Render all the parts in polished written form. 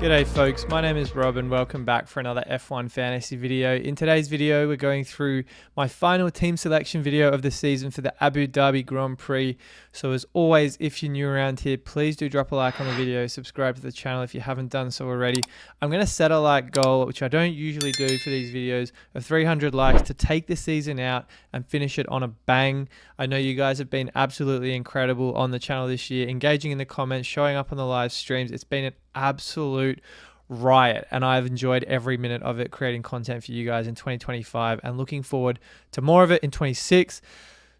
G'day folks, my name is Rob and welcome back for another F1 fantasy video. In today's video, we're going through my final team selection video of the season for the Abu Dhabi Grand Prix. So as always, if you're new around here, please do drop a like on the video, subscribe to the channel if you haven't done so already. I'm going to set a like goal, which I don't usually do for these videos, of 300 likes to take the season out and finish it on a bang. I know you guys have been absolutely incredible on the channel this year, engaging in the comments, showing up on the live streams. It's been an absolute riot and I've enjoyed every minute of it, creating content for you guys in 2025 and looking forward to more of it in 26.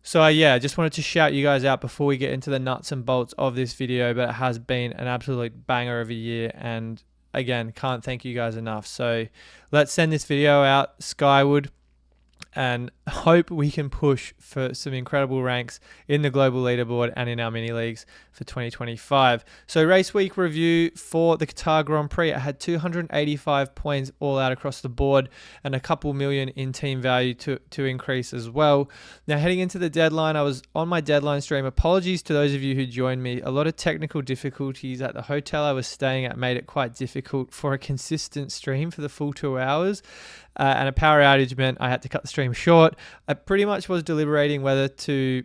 So yeah, just wanted to shout you guys out before we get into the nuts and bolts of this video, but it has been an absolute banger of a year and again, can't thank you guys enough. So let's send this video out skyward and hope we can push for some incredible ranks in the global leaderboard and in our mini leagues for 2025. So race week review for the Qatar Grand Prix. I had 285 points all out across the board and a couple million in team value to increase as well. Now heading into the deadline, I was on my deadline stream. Apologies to those of you who joined me. A lot of technical difficulties at the hotel I was staying at made it quite difficult for a consistent stream for the full 2 hours. And a power outage meant I had to cut the stream short. I pretty much was deliberating whether to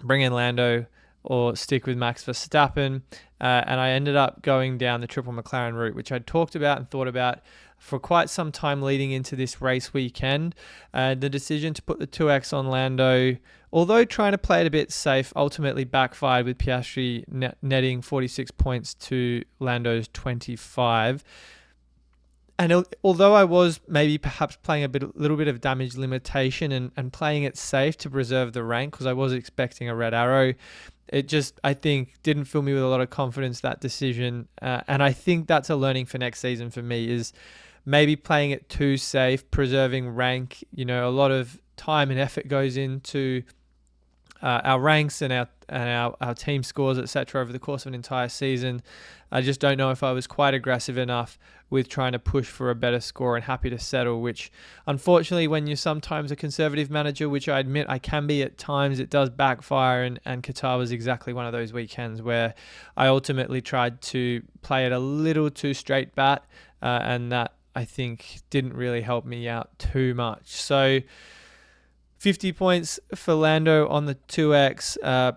bring in Lando or stick with Max Verstappen. And I ended up going down the triple McLaren route, which I'd talked about and thought about for quite some time leading into this race weekend. The decision to put the 2X on Lando, although trying to play it a bit safe, ultimately backfired with Piastri netting 46 points to Lando's 25. And although I was maybe perhaps playing a little bit of damage limitation and playing it safe to preserve the rank, because I was expecting a red arrow, it just, I think, didn't fill me with a lot of confidence, that decision. And I think that's a learning for next season for me, is maybe playing it too safe, preserving rank. You know, a lot of time and effort goes into our ranks and our team scores, etc. over the course of an entire season. I just don't know if I was quite aggressive enough with trying to push for a better score and happy to settle, which unfortunately when you're sometimes a conservative manager, which I admit I can be at times, it does backfire, and Qatar was exactly one of those weekends where I ultimately tried to play it a little too straight bat, and that I think didn't really help me out too much. So 50 points for Lando on the 2X,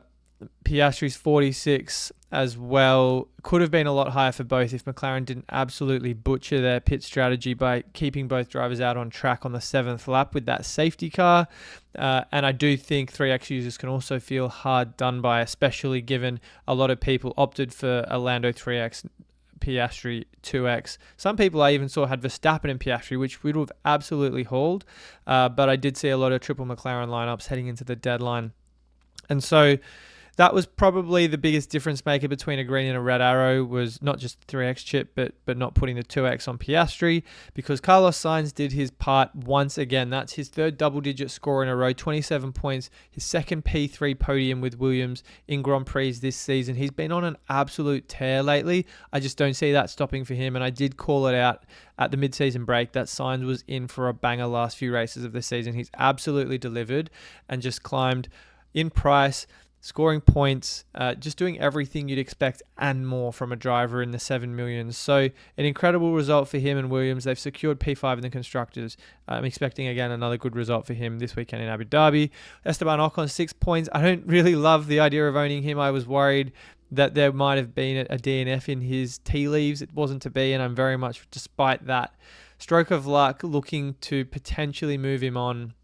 Piastri's 46 as well. Could have been a lot higher for both if McLaren didn't absolutely butcher their pit strategy by keeping both drivers out on track on the 7th lap with that safety car. And I do think 3X users can also feel hard done by, especially given a lot of people opted for a Lando 3X, Piastri 2X. Some people I even saw had Verstappen and Piastri, which we would have absolutely hauled. But I did see a lot of triple McLaren lineups heading into the deadline. And so that was probably the biggest difference maker between a green and a red arrow, was not just the 3X chip, but not putting the 2X on Piastri, because Carlos Sainz did his part once again. That's his third double-digit score in a row, 27 points, his second P3 podium with Williams in Grand Prix this season. He's been on an absolute tear lately. I just don't see that stopping for him, and I did call it out at the mid-season break that Sainz was in for a banger last few races of the season. He's absolutely delivered and just climbed in price, scoring points, just doing everything you'd expect and more from a driver in the 7 million. So an incredible result for him and Williams. They've secured P5 in the Constructors. I'm expecting, again, another good result for him this weekend in Abu Dhabi. Esteban Ocon, 6 points. I don't really love the idea of owning him. I was worried that there might have been a DNF in his tea leaves. It wasn't to be, and I'm very much, despite that stroke of luck, looking to potentially move him on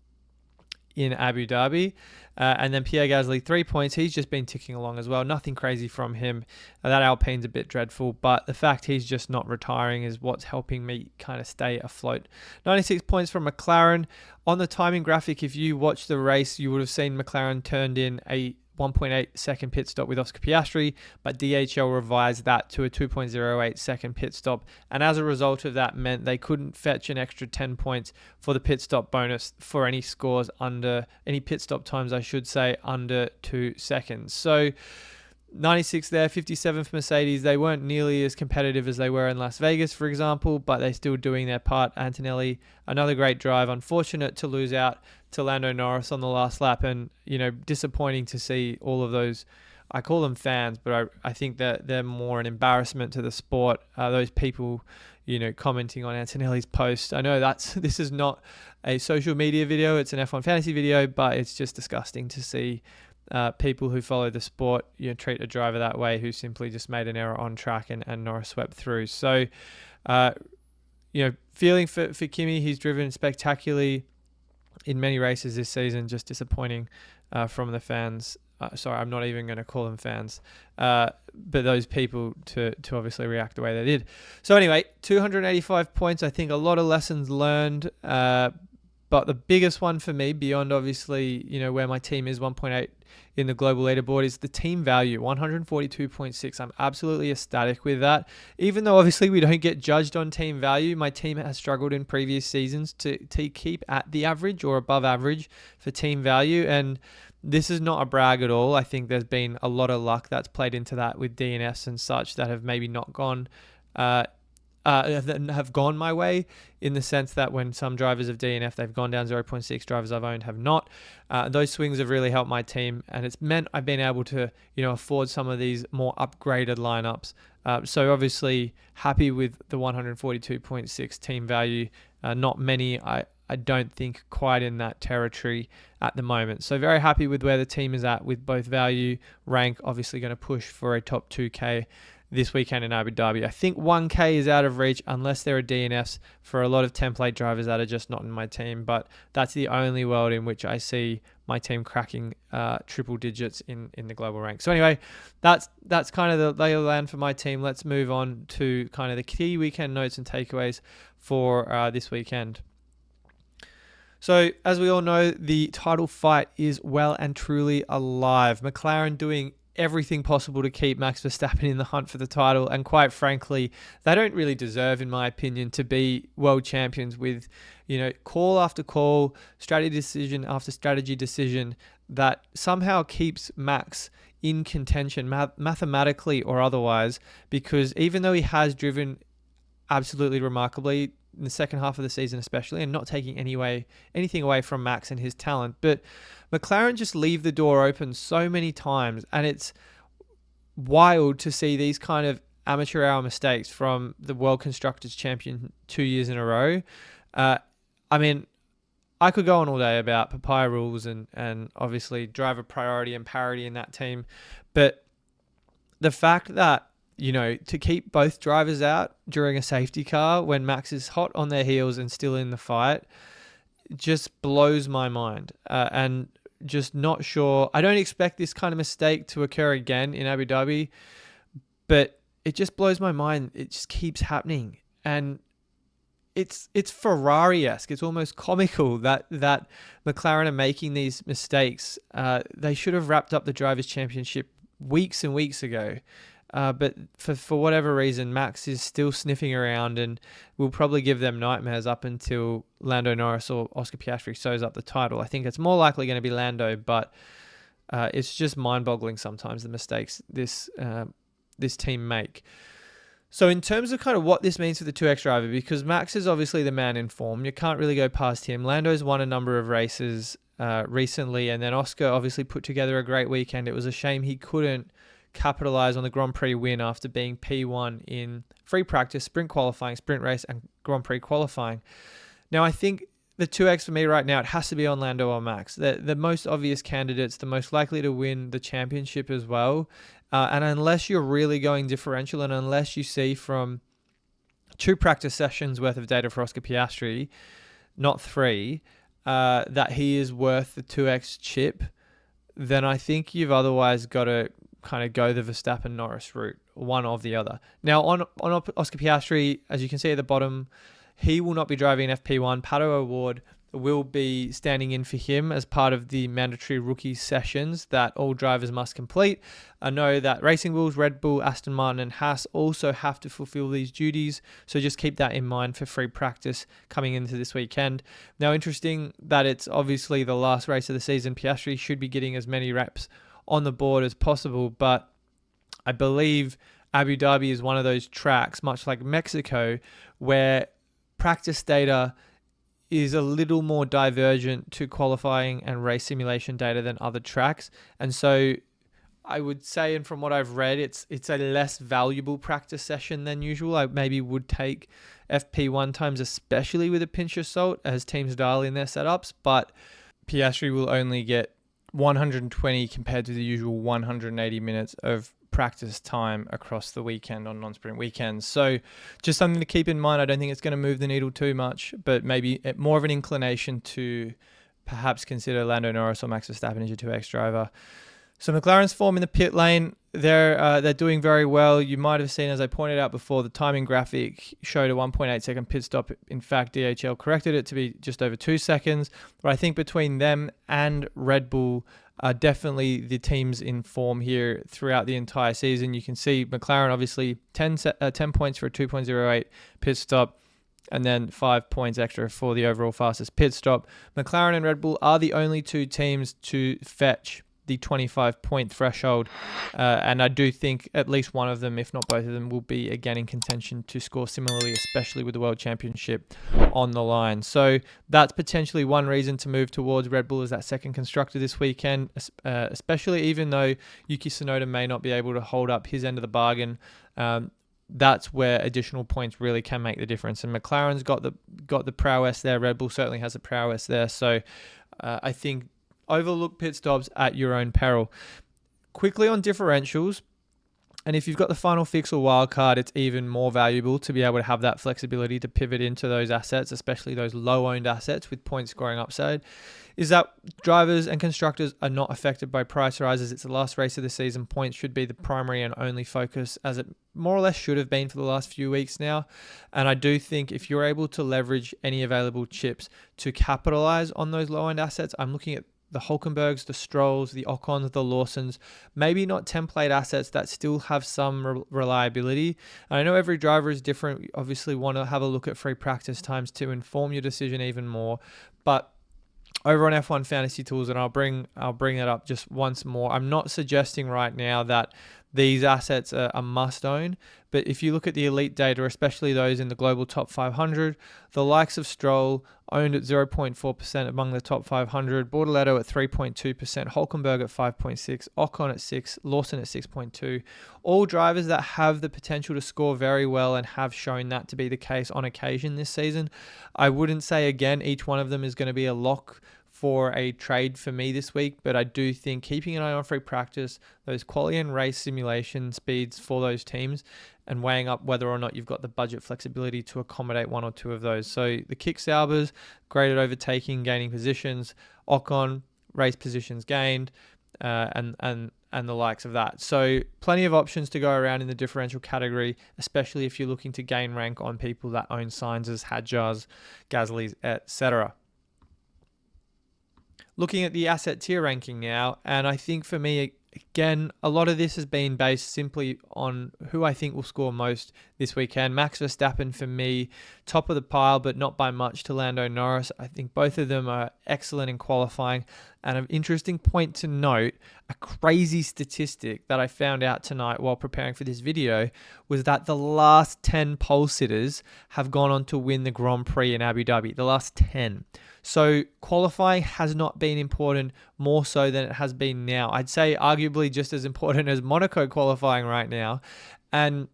in Abu Dhabi. And then Pierre Gasly, 3 points. He's just been ticking along as well. Nothing crazy from him. That Alpine's a bit dreadful, but the fact he's just not retiring is what's helping me kind of stay afloat. 96 points from McLaren. On the timing graphic, if you watched the race, you would have seen McLaren turned in a 1.8 second pit stop with Oscar Piastri, but DHL revised that to a 2.08 second pit stop, and as a result of that meant they couldn't fetch an extra 10 points for the pit stop bonus for any scores under, any pit stop times I should say, under 2 seconds. So 96 there, 57 for Mercedes. They weren't nearly as competitive as they were in Las Vegas, for example, but they're still doing their part. Antonelli, another great drive. Unfortunate to lose out to Lando Norris on the last lap, and, you know, disappointing to see all of those I call them fans, but I think that they're more an embarrassment to the sport. Those people, commenting on Antonelli's post. I know this is not a social media video, it's an F1 fantasy video, but it's just disgusting to see people who follow the sport, treat a driver that way who simply just made an error on track and Norris swept through. So, feeling for Kimi, he's driven spectacularly in many races this season, just disappointing from the fans. Sorry, I'm not even going to call them fans, but those people to obviously react the way they did. So anyway, 285 points. I think a lot of lessons learned, but the biggest one for me, beyond obviously where my team is 1.8 in the global leaderboard, is the team value, 142.6. I'm absolutely ecstatic with that. Even though obviously we don't get judged on team value, my team has struggled in previous seasons to keep at the average or above average for team value, and this is not a brag at all. I think there's been a lot of luck that's played into that with DNFs and such that have maybe not gone have gone my way, in the sense that when some drivers have DNF, they've gone down 0.6. Drivers I've owned have not. Those swings have really helped my team, and it's meant I've been able to afford some of these more upgraded lineups. So obviously happy with the 142.6 team value. Not many, I don't think, quite in that territory at the moment. So very happy with where the team is at with both value, rank. Obviously going to push for a top 2K this weekend in Abu Dhabi. I think 1K is out of reach unless there are DNFs for a lot of template drivers that are just not in my team. But that's the only world in which I see my team cracking triple digits in the global rank. So anyway, that's kind of the lay of the land for my team. Let's move on to kind of the key weekend notes and takeaways for this weekend. So, as we all know, the title fight is well and truly alive. McLaren doing everything possible to keep Max Verstappen in the hunt for the title, and quite frankly, they don't really deserve, in my opinion, to be world champions with, call after call, strategy decision after strategy decision that somehow keeps Max in contention, mathematically or otherwise, because even though he has driven absolutely remarkably in the second half of the season especially, and not taking anything away from Max and his talent, but McLaren just leave the door open so many times, and it's wild to see these kind of amateur hour mistakes from the World Constructors Champion 2 years in a row. I mean, I could go on all day about papaya rules and obviously driver priority and parity in that team, but the fact that to keep both drivers out during a safety car when Max is hot on their heels and still in the fight just blows my mind. And just not sure. I don't expect this kind of mistake to occur again in Abu Dhabi, but it just blows my mind. It just keeps happening. And it's Ferrari-esque. It's almost comical that McLaren are making these mistakes. They should have wrapped up the Drivers' Championship weeks and weeks ago. But for whatever reason, Max is still sniffing around and will probably give them nightmares up until Lando Norris or Oscar Piastri sews up the title. I think it's more likely going to be Lando, but it's just mind-boggling sometimes the mistakes this team make. So in terms of kind of what this means for the 2X driver, because Max is obviously the man in form, you can't really go past him. Lando's won a number of races recently, and then Oscar obviously put together a great weekend. It was a shame he couldn't capitalize on the Grand Prix win after being P1 in free practice, sprint qualifying, sprint race, and Grand Prix qualifying. Now, I think the 2X for me right now, it has to be on Lando or Max. The most obvious candidates, the most likely to win the championship as well. And unless you're really going differential, and unless you see from 2 practice sessions worth of data for Oscar Piastri, not 3, that he is worth the 2X chip, then I think you've otherwise got to kind of go the Verstappen-Norris route, one or the other. Now, on Oscar Piastri, as you can see at the bottom, he will not be driving FP1. Pato Award will be standing in for him as part of the mandatory rookie sessions that all drivers must complete. I know that Racing Bulls, Red Bull, Aston Martin and Haas also have to fulfill these duties, so just keep that in mind for free practice coming into this weekend. Now, interesting that it's obviously the last race of the season. Piastri should be getting as many reps on the board as possible, but I believe Abu Dhabi is one of those tracks, much like Mexico, where practice data is a little more divergent to qualifying and race simulation data than other tracks. And so I would say, and from what I've read, it's a less valuable practice session than usual. I maybe would take FP1 times, especially with a pinch of salt, as teams dial in their setups. But Piastri will only get 120 compared to the usual 180 minutes of practice time across the weekend on non-sprint weekends. So just something to keep in mind. I don't think it's going to move the needle too much, but maybe more of an inclination to perhaps consider Lando Norris or Max Verstappen as your 2X driver. So McLaren's form in the pit lane, they're doing very well. You might have seen, as I pointed out before, the timing graphic showed a 1.8 second pit stop. In fact, DHL corrected it to be just over 2 seconds. But I think between them and Red Bull are definitely the teams in form here throughout the entire season. You can see McLaren obviously 10 points for a 2.08 pit stop, and then 5 points extra for the overall fastest pit stop. McLaren and Red Bull are the only two teams to fetch the 25-point threshold, and I do think at least one of them, if not both of them, will be again in contention to score similarly, especially with the World Championship on the line. So that's potentially one reason to move towards Red Bull as that second constructor this weekend, especially even though Yuki Tsunoda may not be able to hold up his end of the bargain. That's where additional points really can make the difference. And McLaren's got the prowess there. Red Bull certainly has the prowess there. So I think overlook pit stops at your own peril. Quickly on differentials, and if you've got the final fix or wild card, it's even more valuable to be able to have that flexibility to pivot into those assets, especially those low-owned assets with point scoring upside, is that drivers and constructors are not affected by price rises. It's the last race of the season. Points should be the primary and only focus, as it more or less should have been for the last few weeks now. And I do think if you're able to leverage any available chips to capitalize on those low-end assets, I'm looking at the Hülkenbergs, the Strolls, the Ocons, the Lawsons, maybe not template assets that still have some reliability. And I know every driver is different. You obviously want to have a look at free practice times to inform your decision even more. But over on F1 Fantasy Tools, and I'll bring it up just once more, I'm not suggesting right now that these assets are a must own, but if you look at the elite data, especially those in the global top 500, the likes of Stroll owned at 0.4% among the top 500, Bortoletto at 3.2%, Hülkenberg at 5.6%, Ocon at 6%, Lawson at 6.2%, all drivers that have the potential to score very well and have shown that to be the case on occasion this season. I wouldn't say, again, each one of them is going to be a lock for a trade for me this week, but I do think keeping an eye on free practice, those quality and race simulation speeds for those teams, and weighing up whether or not you've got the budget flexibility to accommodate one or two of those. So the Kick Saubers, great at overtaking, gaining positions. Ocon, race positions gained, and the likes of that. So plenty of options to go around in the differential category, especially if you're looking to gain rank on people that own Sainz's, Hadjars, Gaslys, etc. Looking at the asset tier ranking now, and I think for me, again, a lot of this has been based simply on who I think will score most this weekend. Max Verstappen, for me, top of the pile, but not by much to Lando Norris. I think both of them are excellent in qualifying. And an interesting point to note, a crazy statistic that I found out tonight while preparing for this video, was that the last 10 pole sitters have gone on to win the Grand Prix in Abu Dhabi. The last 10. So qualifying has not been important more so than it has been now. I'd say arguably just as important as Monaco qualifying right now. And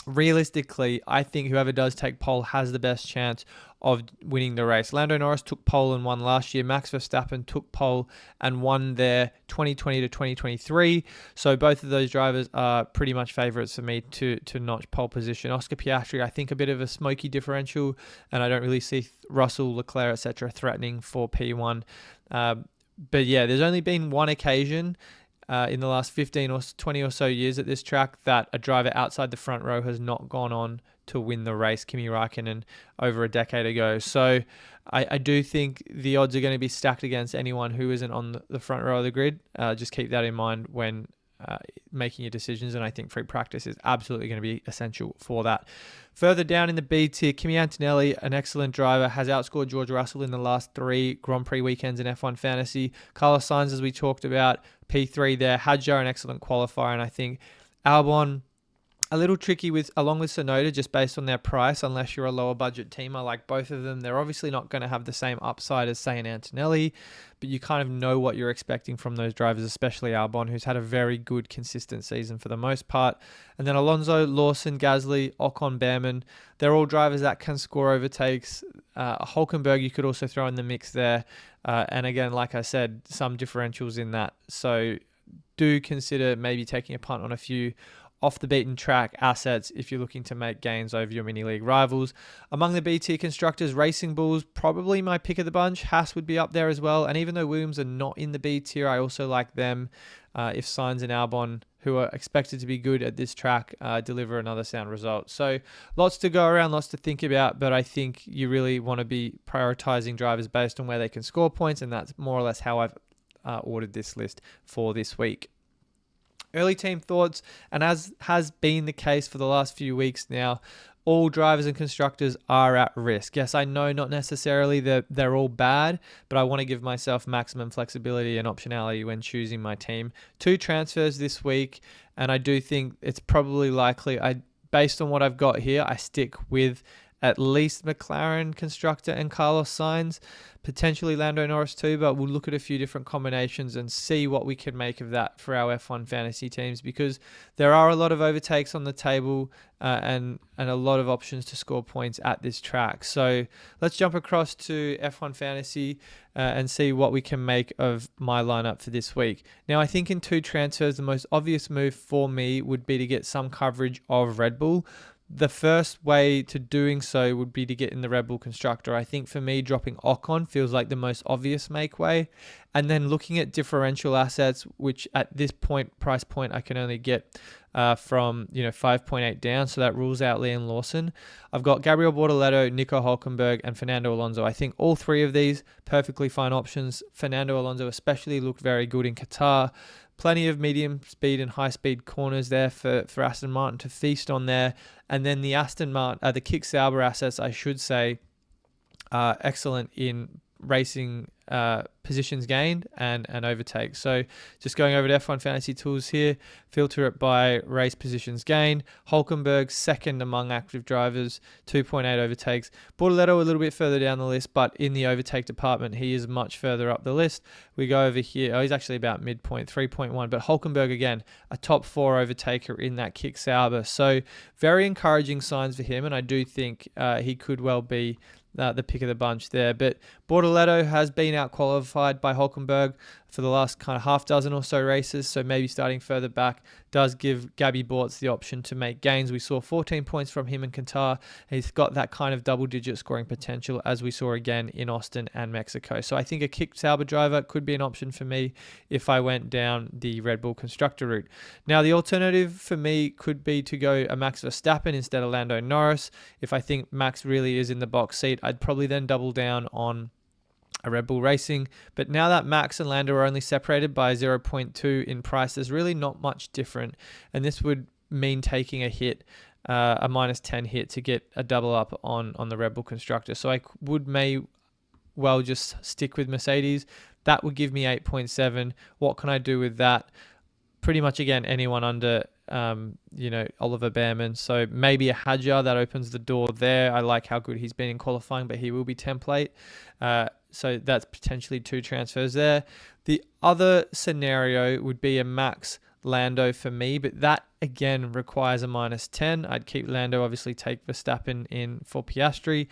realistically, I think whoever does take pole has the best chance of winning the race. Lando Norris took pole and won last year. Max Verstappen took pole and won their 2020 to 2023. So both of those drivers are pretty much favourites for me to notch pole position. Oscar Piastri, I think a bit of a smoky differential, and I don't really see Russell, Leclerc, etc. threatening for P1. But yeah, there's only been one occasion in the last 15 or 20 or so years at this track that a driver outside the front row has not gone on to win the race, Kimi Räikkönen, over a decade ago. So I do think the odds are going to be stacked against anyone who isn't on the front row of the grid. Just keep that in mind when making your decisions, and I think free practice is absolutely going to be essential for that. Further down in the B tier, Kimi Antonelli, an excellent driver, has outscored George Russell in the last 3 Grand Prix weekends in F1 Fantasy. Carlos Sainz, as we talked about, P3 there. Hadjar, an excellent qualifier, and I think Albon A little tricky along with Sonoda just based on their price, unless you're a lower budget team. I like both of them. They're obviously not going to have the same upside as, say, an Antonelli, but you kind of know what you're expecting from those drivers, especially Albon, who's had a very good, consistent season for the most part. And then Alonso, Lawson, Gasly, Ocon, Behrman, they're all drivers that can score overtakes. Hulkenberg you could also throw in the mix there. And again, like I said, some differentials in that. So do consider maybe taking a punt on a few off the beaten track assets if you're looking to make gains over your mini league rivals. Among the B tier constructors, Racing Bulls, probably my pick of the bunch. Haas would be up there as well. And even though Williams are not in the B tier, I also like them if Sainz and Albon, who are expected to be good at this track, deliver another sound result. So lots to go around, lots to think about, but I think you really want to be prioritizing drivers based on where they can score points, and that's more or less how I've ordered this list for this week. Early team thoughts, and as has been the case for the last few weeks now, all drivers and constructors are at risk. Yes, I know not necessarily that they're all bad, but I want to give myself maximum flexibility and optionality when choosing my team. 2 transfers this week, and I do think it's probably likely, based on what I've got here, I stick with at least McLaren constructor and Carlos Sainz, potentially Lando Norris too, but we'll look at a few different combinations and see what we can make of that for our F1 fantasy teams, because there are a lot of overtakes on the table and a lot of options to score points at this track. So let's jump across to F1 fantasy and see what we can make of my lineup for this week. Now, I think in 2 transfers, the most obvious move for me would be to get some coverage of Red Bull. The first way to doing so would be to get in the Red Bull constructor. I think for me, dropping Ocon feels like the most obvious make way. And then looking at differential assets, which at this price point, I can only get from 5.8 down. So that rules out Liam Lawson. I've got Gabriel Bortoleto, Nico Hulkenberg, and Fernando Alonso. I think all 3 of these perfectly fine options. Fernando Alonso especially looked very good in Qatar. Plenty of medium speed and high speed corners there for Aston Martin to feast on there. And then the the Kick Sauber assets, I should say, are excellent in racing positions gained and overtake. So just going over to F1 Fantasy Tools here, filter it by race positions gained. Hulkenberg, second among active drivers, 2.8 overtakes. Bortoleto a little bit further down the list, but in the overtake department, he is much further up the list. We go over here. He's actually about midpoint, 3.1. But Hulkenberg, again, a top 4 overtaker in that Kick Sauber. So very encouraging signs for him, and I do think he could well be the pick of the bunch there. But Bortoleto has been out-qualified by Hulkenberg for the last kind of half dozen or so races, so maybe starting further back does give Gabby Bortz the option to make gains. We saw 14 points from him in Qatar. He's got that kind of double-digit scoring potential, as we saw again in Austin and Mexico. So I think a Kick Sauber driver could be an option for me if I went down the Red Bull constructor route. Now, the alternative for me could be to go a Max Verstappen instead of Lando Norris. If I think Max really is in the box seat, I'd probably then double down on a Red Bull Racing. But now that Max and Lando are only separated by 0.2 in price, there's really not much different. And this would mean taking a hit, a -10 hit to get a double up on the Red Bull constructor. So I may well just stick with Mercedes. That would give me 8.7. What can I do with that? Pretty much, again, anyone under Oliver Behrman. So maybe a Hadjar, that opens the door there. I like how good he's been in qualifying, but he will be template. So that's potentially 2 transfers there. The other scenario would be a Max Lando for me, but that again requires a -10. I'd keep Lando, obviously take Verstappen in for Piastri.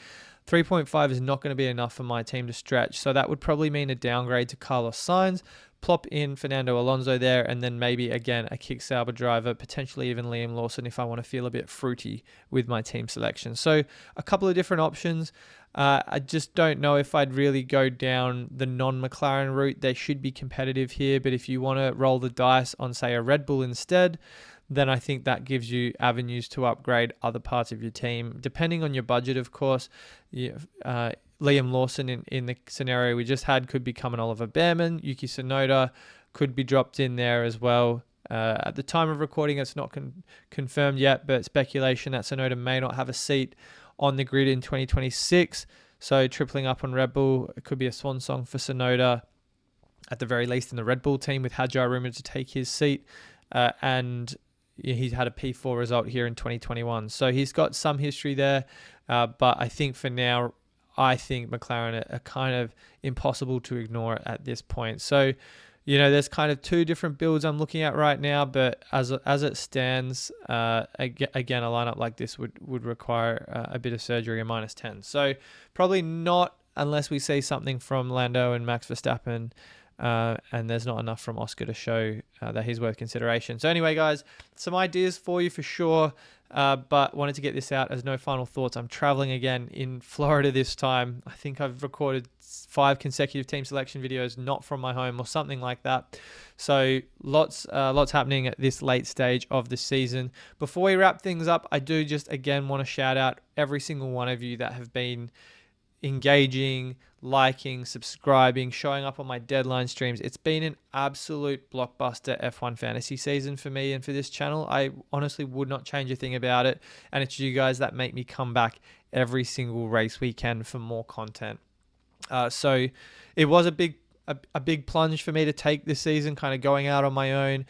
3.5 is not going to be enough for my team to stretch. So that would probably mean a downgrade to Carlos Sainz. Plop in Fernando Alonso there, and then maybe, again, a Kick Sauber driver, potentially even Liam Lawson if I want to feel a bit fruity with my team selection. So a couple of different options. I just don't know if I'd really go down the non-McLaren route. They should be competitive here, but if you want to roll the dice on, say, a Red Bull instead, then I think that gives you avenues to upgrade other parts of your team. Depending on your budget, of course, Liam Lawson in the scenario we just had could become an Oliver Behrman. Yuki Tsunoda could be dropped in there as well. At the time of recording, it's not confirmed yet, but speculation that Tsunoda may not have a seat on the grid in 2026. So tripling up on Red Bull, it could be a swan song for Tsunoda, at the very least in the Red Bull team, with Hadjar rumored to take his seat. And he's had a P4 result here in 2021. So he's got some history there, but I think for now, I think McLaren are kind of impossible to ignore at this point. So, there's kind of two different builds I'm looking at right now, but as it stands, again, a lineup like this would require a bit of surgery, a -10. So probably not unless we see something from Lando and Max Verstappen, and there's not enough from Oscar to show that he's worth consideration. So anyway, guys, some ideas for you for sure, but wanted to get this out as no final thoughts. I'm traveling again in Florida this time. I think I've recorded 5 consecutive team selection videos, not from my home or something like that. So lots happening at this late stage of the season. Before we wrap things up, I do just again want to shout out every single one of you that have been engaging, liking, subscribing, showing up on my deadline streams. It's been an absolute blockbuster F1 fantasy season for me and for this channel. I honestly would not change a thing about it. And it's you guys that make me come back every single race weekend for more content. So it was a big plunge for me to take this season, kind of going out on my own,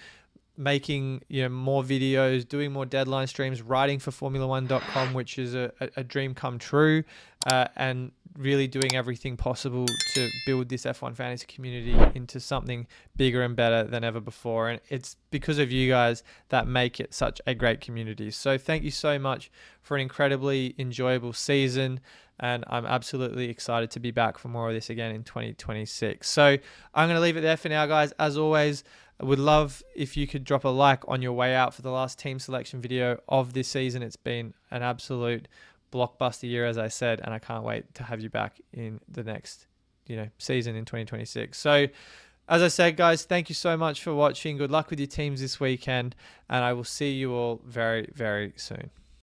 making more videos, doing more deadline streams, writing for Formula1.com, which is a dream come true, and really doing everything possible to build this F1 fantasy community into something bigger and better than ever before. And it's because of you guys that make it such a great community. So thank you so much for an incredibly enjoyable season. And I'm absolutely excited to be back for more of this again in 2026. So I'm going to leave it there for now, guys. As always, I would love if you could drop a like on your way out for the last team selection video of this season. It's been an absolute blockbuster year, as I said, and I can't wait to have you back in the next, season in 2026. So as I said, guys, thank you so much for watching. Good luck with your teams this weekend, and I will see you all very, very soon.